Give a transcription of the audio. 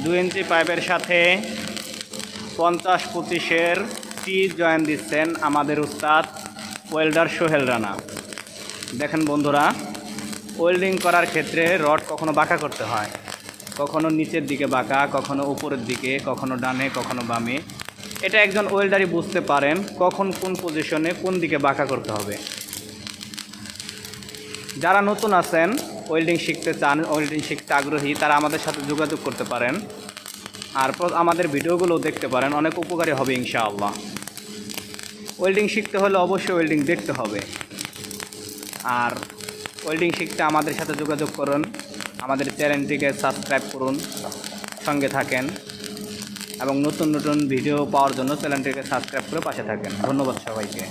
2 ইঞ্চি পাইপের সাথে 50-25-এর টি জয়েন দিচ্ছেন আমাদের উস্তাদ ওয়েল্ডার সোহেল রানা। দেখেন বন্ধুরা, ওয়েল্ডিং করার ক্ষেত্রে রড কখনো বাঁকা করতে হয়, কখনো নিচের দিকে বাঁকা, কখনো উপরের দিকে, কখনো ডানে, কখনো বামে। এটা একজন ওয়েল্ডারই বুঝতে পারেন কখন কোন পজিশনে কোন দিকে বাঁকা করতে হবে। যারা নতুন আছেন, ওয়েল্ডিং শিখতে চান, ওয়েল্ডিং শিখতে আগ্রহী, তারা আমাদের সাথে যোগাযোগ করতে পারেন। আর আমাদের ভিডিওগুলো দেখতে পারেন, অনেক উপকারী হবে ইনশাআল্লাহ। ওয়েল্ডিং শিখতে হলে অবশ্যই ওয়েল্ডিং দেখতে হবে। আর ওয়েল্ডিং শিখতে আমাদের সাথে যোগাযোগ করুন, আমাদের চ্যানেলটিকে সাবস্ক্রাইব করুন, সঙ্গে থাকেন এবং নতুন নতুন ভিডিও পাওয়ার জন্য চ্যানেলটিকে সাবস্ক্রাইব করে পাশে থাকেন। ধন্যবাদ সবাইকে।